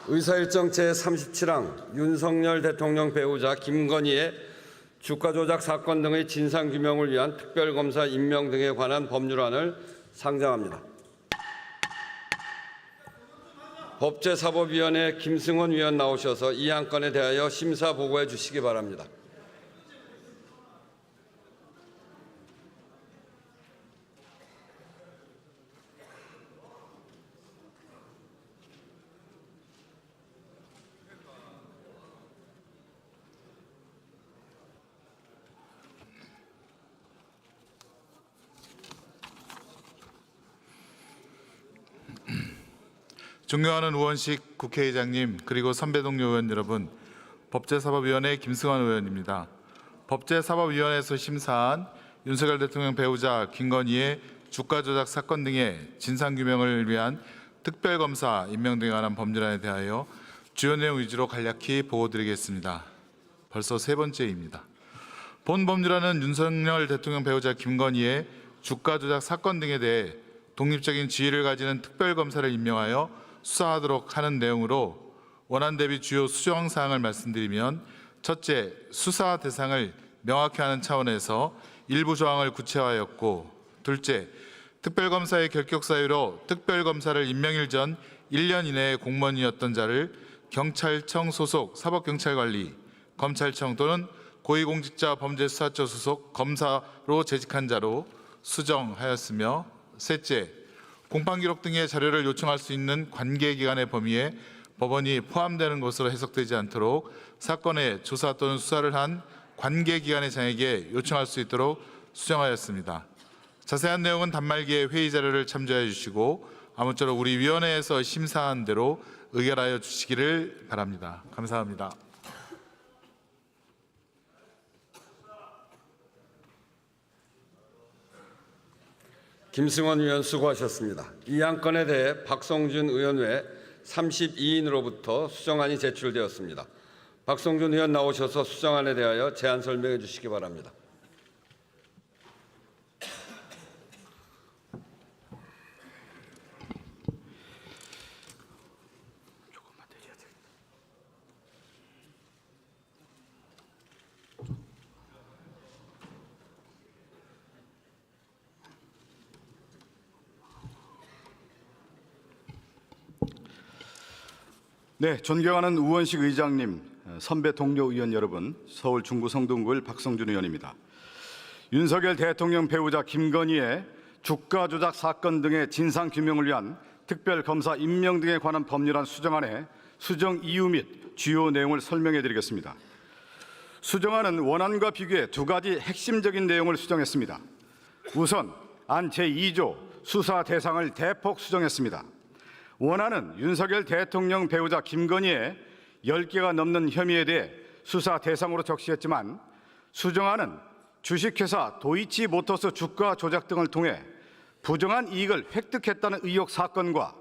의사일정 제37항 윤석열 대통령 배우자 김건희의 주가 조작 사건 등의 진상규명을 위한 특별검사 임명 등에 관한 법률안을 상정합니다. 법제사법위원회 김승원 위원 나오셔서 이 안건에 대하여 심사 보고해 주시기 바랍니다. 존경하는 우원식 국회의장님, 그리고 선배 동료 의원 여러분, 법제사법위원회 김승환 의원입니다. 법제사법위원회에서 심사한 윤석열 대통령 배우자 김건희의 주가 조작 사건 등의 진상규명을 위한 특별검사 임명 등에 관한 법률안에 대하여 주요 내용 위주로 간략히 보고드리겠습니다. 벌써 세 번째입니다. 본 법률안은 윤석열 대통령 배우자 김건희의 주가 조작 사건 등에 대해 독립적인 지위를 가지는 특별검사를 임명하여 수사하도록 하는 내용으로 원안 대비 주요 수정 사항을 말씀드리면, 첫째, 수사 대상을 명확히 하는 차원에서 일부 조항을 구체화하였고, 둘째, 특별검사의 결격 사유로 특별검사를 임명일 전 1년 이내에 공무원이었던 자를 경찰청 소속 사법경찰관리, 검찰청 또는 고위공직자 범죄수사처 소속 검사로 재직한 자로 수정하였으며, 셋째, 공판기록 등의 자료를 요청할 수 있는 관계기관의 범위에 법원이 포함되는 것으로 해석되지 않도록 사건의 조사 또는 수사를 한 관계기관의 장에게 요청할 수 있도록 수정하였습니다. 자세한 내용은 단말기에 회의 자료를 참조해 주시고 아무쪼록 우리 위원회에서 심사한 대로 의결하여 주시기를 바랍니다. 감사합니다. 김승원 의원 수고하셨습니다. 이 안건에 대해 박성준 의원 외 32인으로부터 수정안이 제출되었습니다. 박성준 의원 나오셔서 수정안에 대하여 제안 설명해 주시기 바랍니다. 네, 존경하는 우원식 의장님, 선배 동료 의원 여러분, 서울 중구 성동구을 박성준 의원입니다. 윤석열 대통령 배우자 김건희의 주가 조작 사건 등의 진상 규명을 위한 특별검사 임명 등에 관한 법률안 수정안의 수정 이유 및 주요 내용을 설명해 드리겠습니다. 수정안은 원안과 비교해 두 가지 핵심적인 내용을 수정했습니다. 우선 안 제2조 수사 대상을 대폭 수정했습니다. 원안은 윤석열 대통령 배우자 김건희의 10개가 넘는 혐의에 대해 수사 대상으로 적시했지만, 수정안은 주식회사 도이치모터스 주가 조작 등을 통해 부정한 이익을 획득했다는 의혹 사건과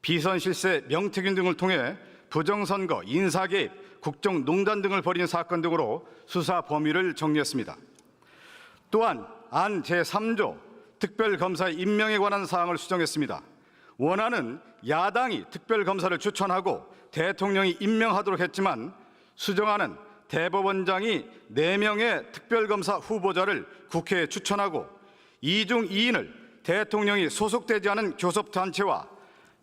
비선실세 명태균 등을 통해 부정선거, 인사개입, 국정농단 등을 벌인 사건 등으로 수사 범위를 정리했습니다. 또한 안 제3조 특별검사 임명에 관한 사항을 수정했습니다. 원안은 야당이 특별검사를 추천하고 대통령이 임명하도록 했지만, 수정안은 대법원장이 4명의 특별검사 후보자를 국회에 추천하고 이중 2인을 대통령이 소속되지 않은 교섭단체와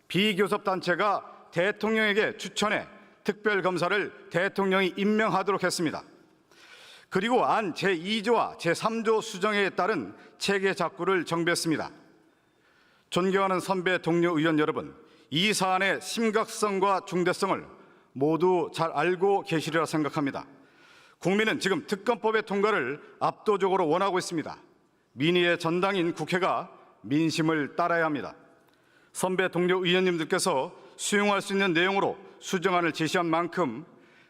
비교섭단체가 대통령에게 추천해 특별검사를 대통령이 임명하도록 했습니다. 그리고 안 제2조와 제3조 수정에 따른 체계 작구를 정비했습니다. 존경하는 선배 동료 의원 여러분, 이 사안의 심각성과 중대성을 모두 잘 알고 계시리라 생각합니다. 국민은 지금 특검법의 통과를 압도적으로 원하고 있습니다. 민의의 전당인 국회가 민심을 따라야 합니다. 선배 동료 의원님들께서 수용할 수 있는 내용으로 수정안을 제시한 만큼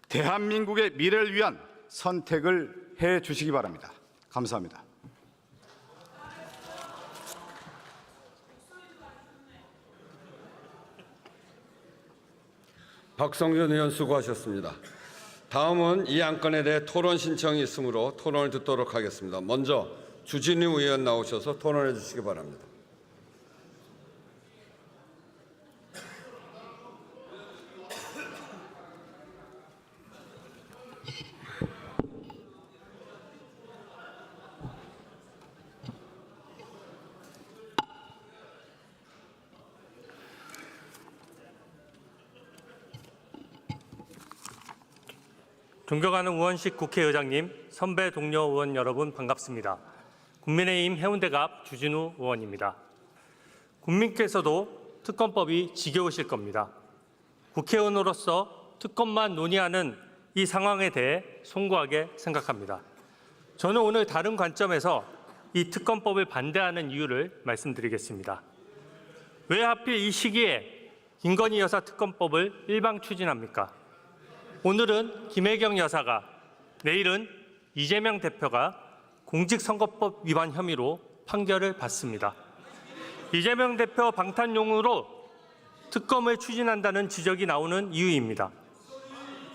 대한민국의 미래를 위한 선택을 해 주시기 바랍니다. 감사합니다. 박성준 의원 수고하셨습니다. 다음은 이 안건에 대해 토론 신청이 있으므로 토론을 듣도록 하겠습니다. 먼저 주진우 의원 나오셔서 토론해 주시기 바랍니다. 존경하는 우원식 국회의장님, 선배 동료 의원 여러분 반갑습니다. 국민의힘 해운대갑 주진우 의원입니다. 국민께서도 특검법이 지겨우실 겁니다. 국회의원으로서 특검만 논의하는 이 상황에 대해 송구하게 생각합니다. 저는 오늘 다른 관점에서 이 특검법을 반대하는 이유를 말씀드리겠습니다. 왜 하필 이 시기에 김건희 여사 특검법을 일방 추진합니까? 오늘은 김혜경 여사가, 내일은 이재명 대표가 공직선거법 위반 혐의로 판결을 받습니다. 이재명 대표 방탄용으로 특검을 추진한다는 지적이 나오는 이유입니다.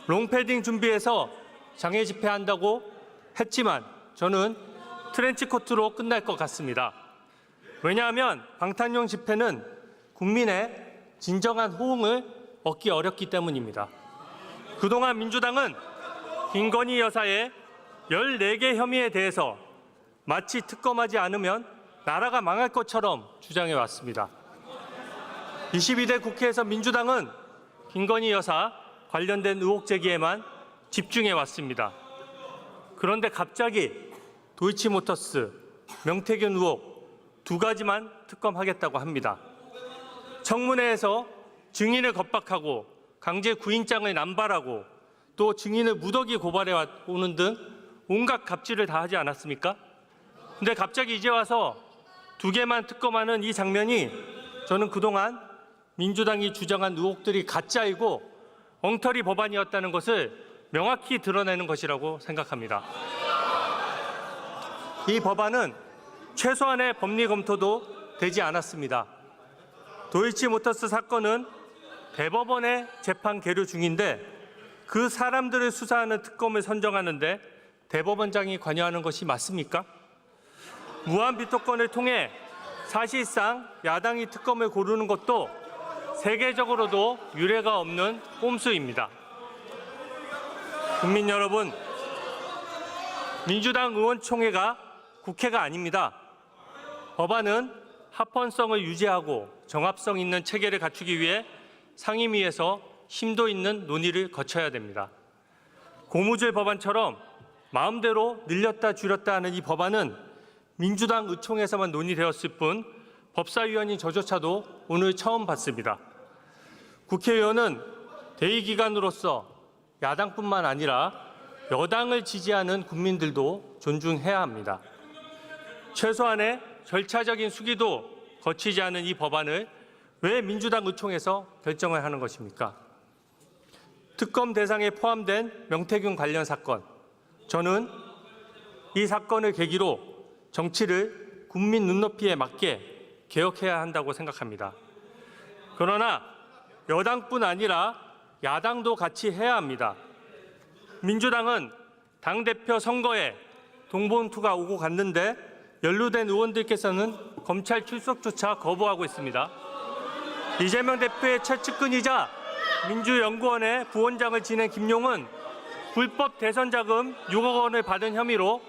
롱패딩 준비해서 장애 집회한다고 했지만 저는 트렌치코트로 끝날 것 같습니다. 왜냐하면 방탄용 집회는 국민의 진정한 호응을 얻기 어렵기 때문입니다. 그동안 민주당은 김건희 여사의 14개 혐의에 대해서 마치 특검하지 않으면 나라가 망할 것처럼 주장해 왔습니다. 22대 국회에서 민주당은 김건희 여사 관련된 의혹 제기에만 집중해 왔습니다. 그런데 갑자기 도이치모터스, 명태균 의혹 두 가지만 특검하겠다고 합니다. 청문회에서 증인을 겁박하고 강제 구인장을 남발하고 또 증인을 무더기 고발해 오는 등 온갖 갑질을 다 하지 않았습니까? 근데 갑자기 이제 와서 두 개만 특검하는 이 장면이 저는 그동안 민주당이 주장한 의혹들이 가짜이고 엉터리 법안이었다는 것을 명확히 드러내는 것이라고 생각합니다. 이 법안은 최소한의 법리 검토도 되지 않았습니다. 도이치모터스 사건은 대법원의 재판 계류 중인데 그 사람들을 수사하는 특검을 선정하는데 대법원장이 관여하는 것이 맞습니까? 무한비토권을 통해 사실상 야당이 특검을 고르는 것도 세계적으로도 유례가 없는 꼼수입니다. 국민 여러분, 민주당 의원총회가 국회가 아닙니다. 법안은 합헌성을 유지하고 정합성 있는 체계를 갖추기 위해 상임위에서 심도 있는 논의를 거쳐야 됩니다. 고무줄 법안처럼 마음대로 늘렸다 줄였다 하는 이 법안은 민주당 의총에서만 논의되었을 뿐 법사위원인 저조차도 오늘 처음 봤습니다. 국회의원은 대의기관으로서 야당뿐만 아니라 여당을 지지하는 국민들도 존중해야 합니다. 최소한의 절차적인 수기도 거치지 않은 이 법안을 왜 민주당 의총에서 결정을 하는 것입니까? 특검 대상에 포함된 명태균 관련 사건, 저는 이 사건을 계기로 정치를 국민 눈높이에 맞게 개혁해야 한다고 생각합니다. 그러나 여당뿐 아니라 야당도 같이 해야 합니다. 민주당은 당대표 선거에 동봉투가 오고 갔는데 연루된 의원들께서는 검찰 출석조차 거부하고 있습니다. 이재명 대표의 최측근이자 민주연구원의 부원장을 지낸 김용은 불법 대선 자금 6억 원을 받은 혐의로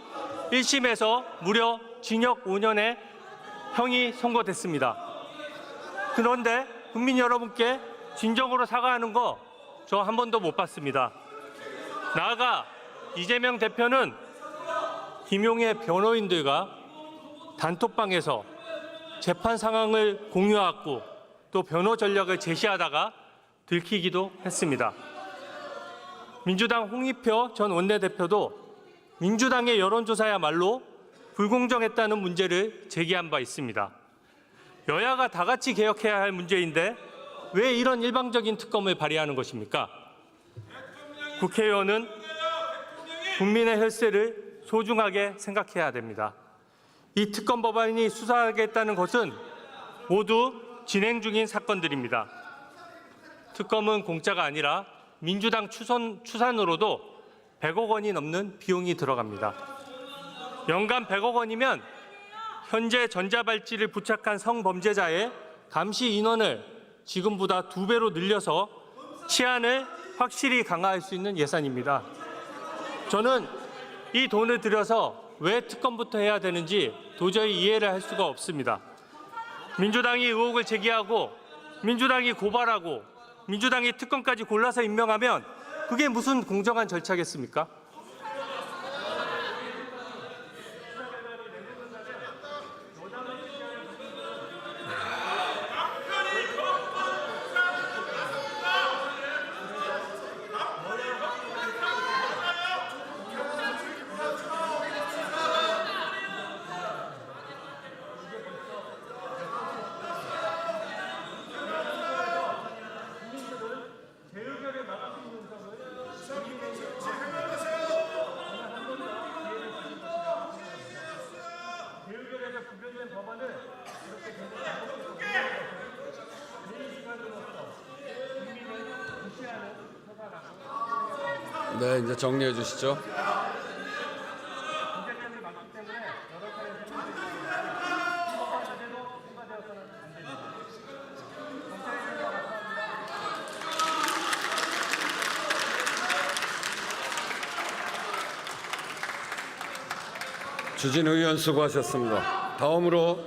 1심에서 무려 징역 5년의 형이 선고됐습니다. 그런데 국민 여러분께 진정으로 사과하는 거 저 한 번도 못 봤습니다. 나아가 이재명 대표는 김용의 변호인들과 단톡방에서 재판 상황을 공유하고 또 변호 전략을 제시하다가 들키기도 했습니다. 민주당 홍익표 전 원내대표도 민주당의 여론조사야말로 불공정했다는 문제를 제기한 바 있습니다. 여야가 다 같이 개혁해야 할 문제인데 왜 이런 일방적인 특검을 발의하는 것입니까? 국회의원은 국민의 혈세를 소중하게 생각해야 됩니다. 이 특검 법안이 수사하겠다는 것은 모두 진행 중인 사건들입니다. 특검은 공짜가 아니라 민주당 추산으로도 100억 원이 넘는 비용이 들어갑니다. 연간 100억 원이면 현재 전자발찌를 부착한 성범죄자의 감시 인원을 지금보다 2배로 늘려서 치안을 확실히 강화할 수 있는 예산입니다. 저는 이 돈을 들여서 왜 특검부터 해야 되는지 도저히 이해를 할 수가 없습니다. 민주당이 의혹을 제기하고 민주당이 고발하고 민주당이 특검까지 골라서 임명하면 그게 무슨 공정한 절차겠습니까? 네, 이제 정리해 주시죠. 주진 의원 수고하셨습니다. 다음으로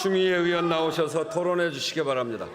추미애 의원 나오셔서 토론해 주시기 바랍니다.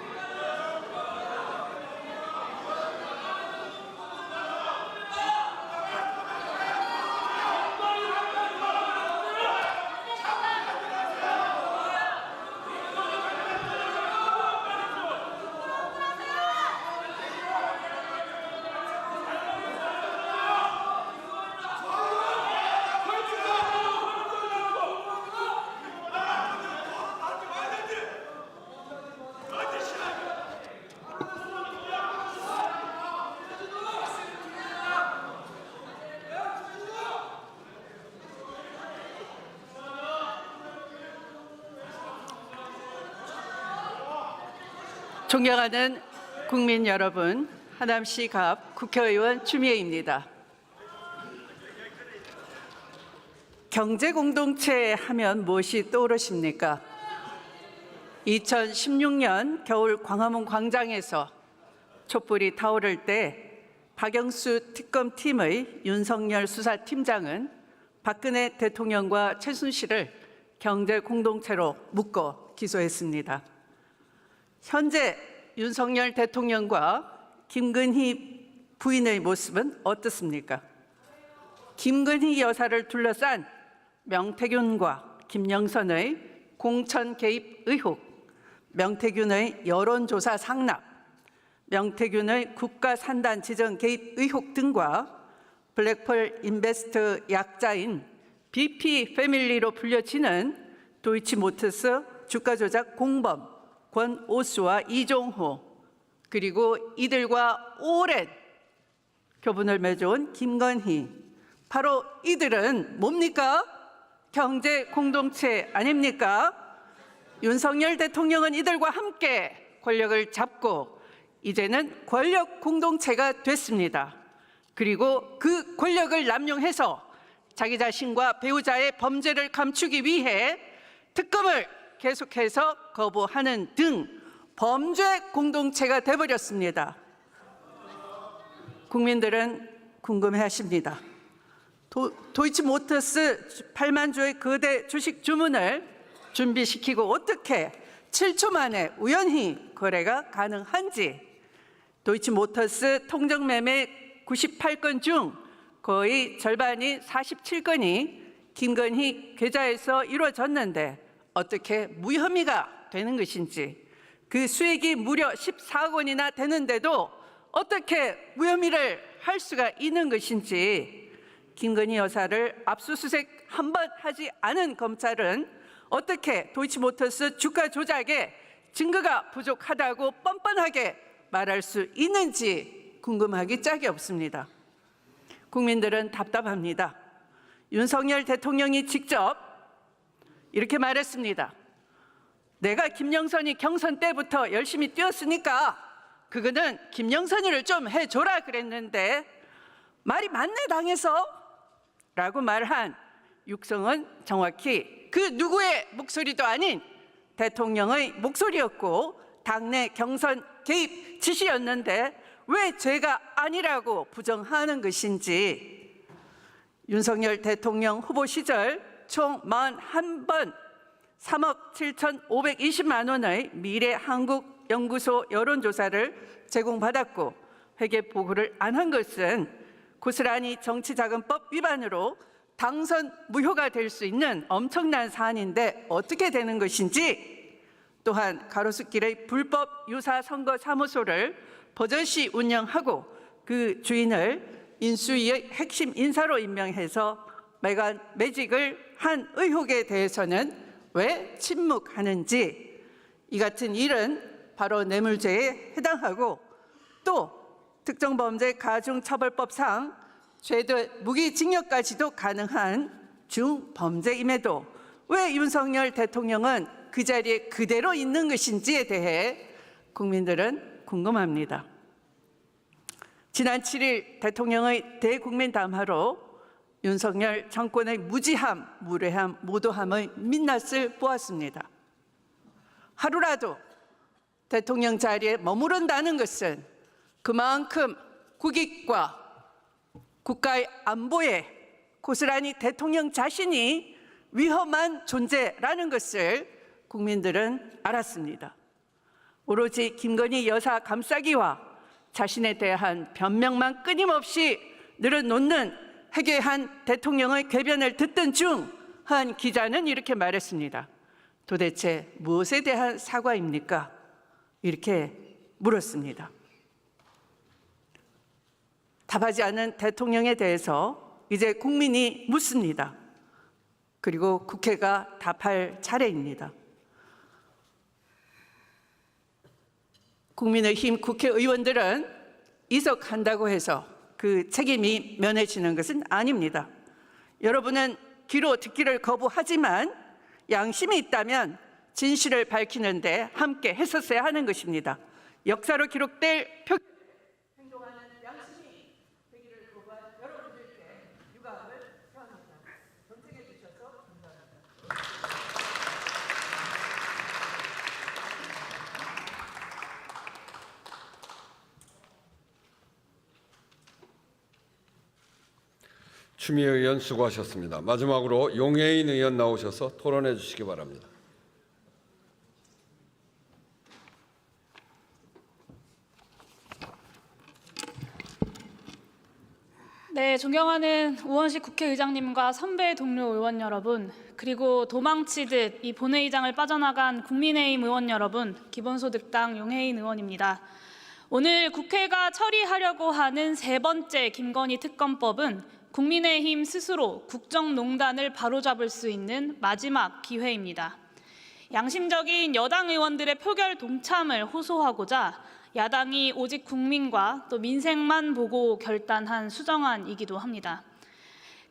존경하는 국민 여러분, 하남시 갑 국회의원 추미애입니다. 경제공동체 하면 무엇이 떠오르십니까? 2016년 겨울 광화문 광장에서 촛불이 타오를 때 박영수 특검팀의 윤석열 수사팀장은 박근혜 대통령과 최순실을 경제공동체로 묶어 기소했습니다. 현재 윤석열 대통령과 김건희 부인의 모습은 어떻습니까? 김건희 여사를 둘러싼 명태균과 김영선의 공천 개입 의혹, 명태균의 여론조사 상납, 명태균의 국가산단 지정 개입 의혹 등과 블랙펄 인베스트 약자인 BP 패밀리로 불려지는 도이치모터스 주가 조작 공범 권오수와 이종호, 그리고 이들과 오랜 교분을 맺어온 김건희, 바로 이들은 뭡니까? 경제 공동체 아닙니까? 윤석열 대통령은 이들과 함께 권력을 잡고 이제는 권력 공동체가 됐습니다. 그리고 그 권력을 남용해서 자기 자신과 배우자의 범죄를 감추기 위해 특검을 계속해서 거부하는 등 범죄 공동체가 돼버렸습니다. 국민들은 궁금해하십니다. 도이치모터스 8만 주의 거대 주식 주문을 준비시키고 어떻게 7초 만에 우연히 거래가 가능한지, 도이치모터스 통정매매 98건 중 거의 절반이 47건이 김건희 계좌에서 이루어졌는데 어떻게 무혐의가 되는 것인지, 그 수익이 무려 14억 원이나 되는데도 어떻게 무혐의를 할 수가 있는 것인지, 김건희 여사를 압수수색 한 번 하지 않은 검찰은 어떻게 도이치모터스 주가 조작에 증거가 부족하다고 뻔뻔하게 말할 수 있는지 궁금하기 짝이 없습니다. 국민들은 답답합니다. 윤석열 대통령이 직접 이렇게 말했습니다. 내가 김영선이 경선 때부터 열심히 뛰었으니까 그거는 김영선이를 좀 해줘라 그랬는데 말이 맞네 당해서 라고 말한 육성은 정확히 그 누구의 목소리도 아닌 대통령의 목소리였고 당내 경선 개입 지시였는데 왜 죄가 아니라고 부정하는 것인지, 윤석열 대통령 후보 시절 총 41번 3억 7,520만 원의 미래한국연구소 여론조사를 제공받았고 회계 보고를 안 한 것은 고스란히 정치자금법 위반으로 당선 무효가 될 수 있는 엄청난 사안인데 어떻게 되는 것인지, 또한 가로수길의 불법 유사 선거 사무소를 버젓이 운영하고 그 주인을 인수위의 핵심 인사로 임명해서 매직을 한 의혹에 대해서는 왜 침묵하는지, 이 같은 일은 바로 뇌물죄에 해당하고 또 특정범죄 가중처벌법상 최대 무기징역까지도 가능한 중범죄임에도 왜 윤석열 대통령은 그 자리에 그대로 있는 것인지에 대해 국민들은 궁금합니다. 지난 7일 대통령의 대국민 담화로 윤석열 정권의 무지함, 무례함, 무도함의 민낯을 보았습니다. 하루라도 대통령 자리에 머무른다는 것은 그만큼 국익과 국가의 안보에 고스란히 대통령 자신이 위험한 존재라는 것을 국민들은 알았습니다. 오로지 김건희 여사 감싸기와 자신에 대한 변명만 끊임없이 늘어놓는 해괴한 대통령의 궤변을 듣던 중 한 기자는 이렇게 말했습니다. 도대체 무엇에 대한 사과입니까? 이렇게 물었습니다. 답하지 않은 대통령에 대해서 이제 국민이 묻습니다. 그리고 국회가 답할 차례입니다. 국민의힘 국회의원들은 이석한다고 해서 그 책임이 면해지는 것은 아닙니다. 여러분은 귀로 듣기를 거부하지만 양심이 있다면 진실을 밝히는데 함께 했었어야 하는 것입니다. 역사로 기록될 표 행동하는 양심이 되기를 거부한 여러분들께 유감을 표합니다. 선택해 주셔서 감사합니다. 추미애 의원 수고하셨습니다. 마지막으로 용해인 의원 나오셔서 토론해 주시기 바랍니다. 네, 존경하는 우원식 국회의장님과 선배 동료 의원 여러분, 그리고 도망치듯 이 본회의장을 빠져나간 국민의힘 의원 여러분, 기본소득당 용해인 의원입니다. 오늘 국회가 처리하려고 하는 세 번째 김건희 특검법은 국민의힘 스스로 국정농단을 바로잡을 수 있는 마지막 기회입니다. 양심적인 여당 의원들의 표결 동참을 호소하고자 야당이 오직 국민과 또 민생만 보고 결단한 수정안이기도 합니다.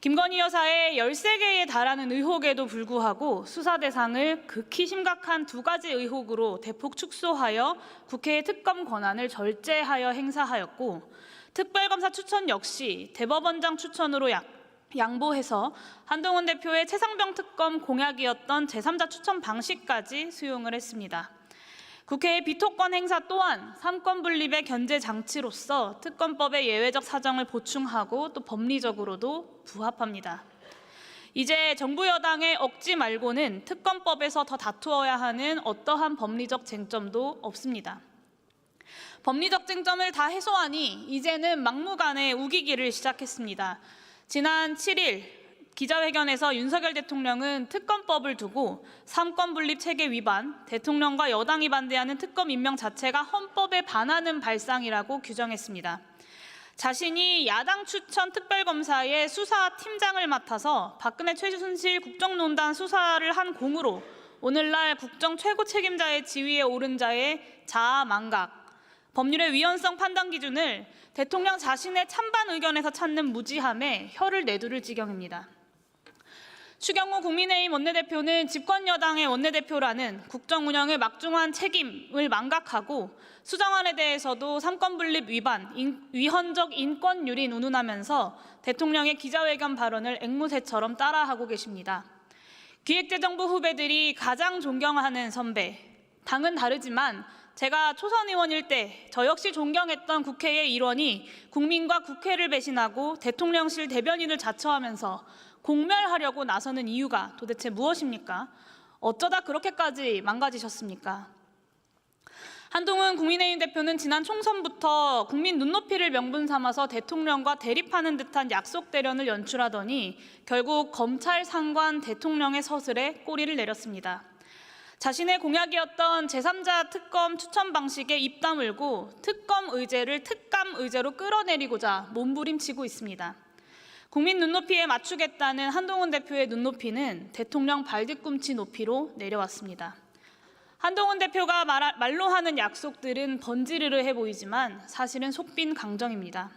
김건희 여사의 13개에 달하는 의혹에도 불구하고 수사 대상을 극히 심각한 두 가지 의혹으로 대폭 축소하여 국회의 특검 권한을 절제하여 행사하였고, 특별검사 추천 역시 대법원장 추천으로 양보해서 한동훈 대표의 최상병 특검 공약이었던 제3자 추천 방식까지 수용을 했습니다. 국회의 비토권 행사 또한 삼권 분립의 견제 장치로서 특검법의 예외적 사정을 보충하고 또 법리적으로도 부합합니다. 이제 정부 여당의 억지 말고는 특검법에서 더 다투어야 하는 어떠한 법리적 쟁점도 없습니다. 법리적 쟁점을 다 해소하니 이제는 막무가내 우기기를 시작했습니다. 지난 7일 기자회견에서 윤석열 대통령은 특검법을 두고 삼권 분립 체계 위반, 대통령과 여당이 반대하는 특검 임명 자체가 헌법에 반하는 발상이라고 규정했습니다. 자신이 야당 추천 특별검사의 수사팀장을 맡아서 박근혜 최순실 국정농단 수사를 한 공으로 오늘날 국정 최고 책임자의 지위에 오른 자의 자아망각, 법률의 위헌성 판단 기준을 대통령 자신의 찬반 의견에서 찾는 무지함에 혀를 내두를 지경입니다. 추경호 국민의힘 원내대표는 집권여당의 원내대표라는 국정 운영의 막중한 책임을 망각하고 수정안에 대해서도 삼권분립 위반, 위헌적 인권유린 운운하면서 대통령의 기자회견 발언을 앵무새처럼 따라하고 계십니다. 기획재정부 후배들이 가장 존경하는 선배, 당은 다르지만 제가 초선 의원일 때 저 역시 존경했던 국회의 일원이 국민과 국회를 배신하고 대통령실 대변인을 자처하면서 공멸하려고 나서는 이유가 도대체 무엇입니까? 어쩌다 그렇게까지 망가지셨습니까? 한동훈 국민의힘 대표는 지난 총선부터 국민 눈높이를 명분 삼아서 대통령과 대립하는 듯한 약속 대련을 연출하더니 결국 검찰 상관 대통령의 서슬에 꼬리를 내렸습니다. 자신의 공약이었던 제3자 특검 추천 방식에 입 다물고 특검 의제를 특감 의제로 끌어내리고자 몸부림치고 있습니다. 국민 눈높이에 맞추겠다는 한동훈 대표의 눈높이는 대통령 발뒤꿈치 높이로 내려왔습니다. 한동훈 대표가 말로 하는 약속들은 번지르르해 보이지만 사실은 속빈 강정입니다.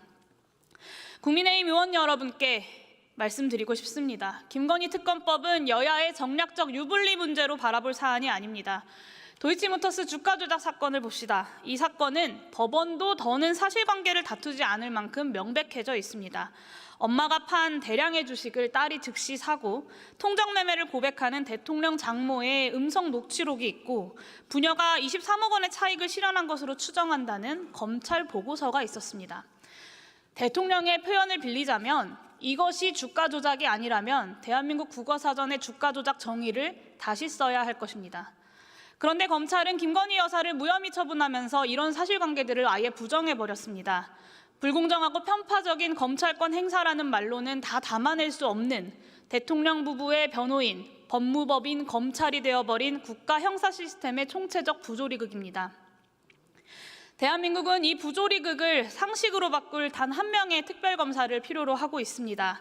국민의힘 의원 여러분께 말씀드리고 싶습니다. 김건희 특검법은 여야의 정략적 유불리 문제로 바라볼 사안이 아닙니다. 도이치모터스 주가 조작 사건을 봅시다. 이 사건은 법원도 더는 사실관계를 다투지 않을 만큼 명백해져 있습니다. 엄마가 판 대량의 주식을 딸이 즉시 사고 통정매매를 고백하는 대통령 장모의 음성 녹취록이 있고 부녀가 23억 원의 차익을 실현한 것으로 추정한다는 검찰 보고서가 있었습니다. 대통령의 표현을 빌리자면 이것이 주가 조작이 아니라면 대한민국 국어사전의 주가 조작 정의를 다시 써야 할 것입니다. 그런데 검찰은 김건희 여사를 무혐의 처분하면서 이런 사실관계들을 아예 부정해버렸습니다. 불공정하고 편파적인 검찰권 행사라는 말로는 다 담아낼 수 없는 대통령 부부의 변호인, 법무법인, 검찰이 되어버린 국가 형사 시스템의 총체적 부조리극입니다. 대한민국은 이 부조리극을 상식으로 바꿀 단 한 명의 특별검사를 필요로 하고 있습니다.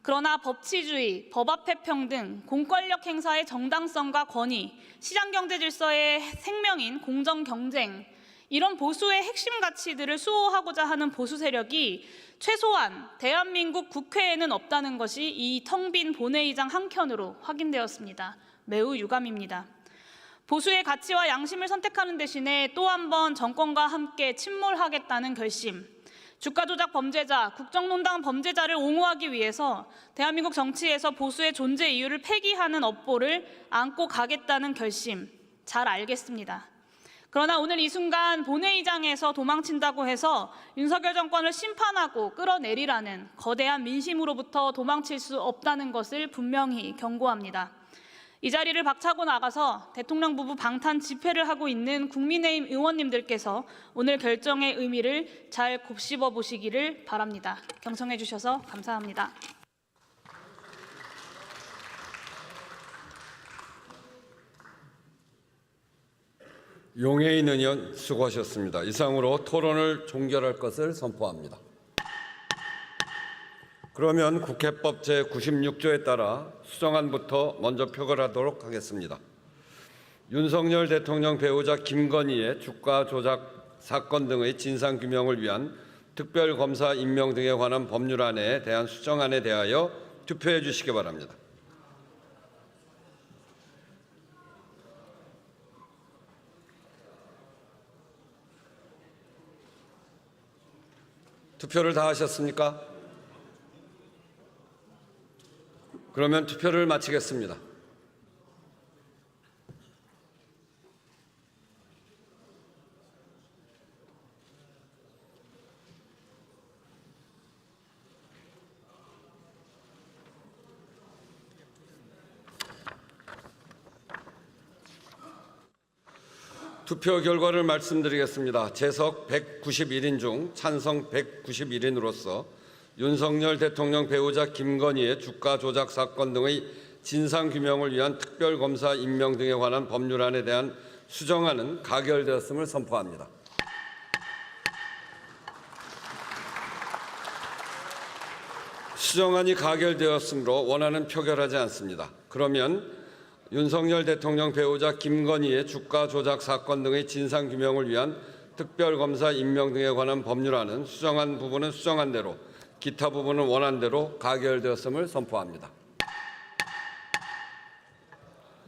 그러나 법치주의, 법 앞의 평등, 공권력 행사의 정당성과 권위, 시장경제 질서의 생명인 공정경쟁, 이런 보수의 핵심 가치들을 수호하고자 하는 보수 세력이 최소한 대한민국 국회에는 없다는 것이 이 텅 빈 본회의장 한켠으로 확인되었습니다. 매우 유감입니다. 보수의 가치와 양심을 선택하는 대신에 또 한 번 정권과 함께 침몰하겠다는 결심, 주가 조작 범죄자, 국정농단 범죄자를 옹호하기 위해서 대한민국 정치에서 보수의 존재 이유를 폐기하는 업보를 안고 가겠다는 결심, 잘 알겠습니다. 그러나 오늘 이 순간 본회의장에서 도망친다고 해서 윤석열 정권을 심판하고 끌어내리라는 거대한 민심으로부터 도망칠 수 없다는 것을 분명히 경고합니다. 이 자리를 박차고 나가서 대통령 부부 방탄 집회를 하고 있는 국민의힘 의원님들께서 오늘 결정의 의미를 잘 곱씹어 보시기를 바랍니다. 경청해 주셔서 감사합니다. 용해인 의원 수고하셨습니다. 이상으로 토론을 종결할 것을 선포합니다. 그러면 국회법 제96조에 따라 수정안부터 먼저 표결하도록 하겠습니다. 윤석열 대통령 배우자 김건희의 주가 조작 사건 등의 진상규명을 위한 특별검사 임명 등에 관한 법률안에 대한 수정안에 대하여 투표해 주시기 바랍니다. 투표를 다 하셨습니까? 그러면 투표를 마치겠습니다. 투표 결과를 말씀드리겠습니다. 재석 191인 중 찬성 191인으로서 윤석열 대통령 배우자 김건희의 주가 조작 사건 등의 진상규명을 위한 특별검사 임명 등에 관한 법률안에 대한 수정안은 가결되었음을 선포합니다. 수정안이 가결되었으므로 원안은 표결하지 않습니다. 그러면 윤석열 대통령 배우자 김건희의 주가 조작 사건 등의 진상규명을 위한 특별검사 임명 등에 관한 법률안은 수정안 부분은 수정한 대로, 기타 부분은 원안대로 가결되었음을 선포합니다.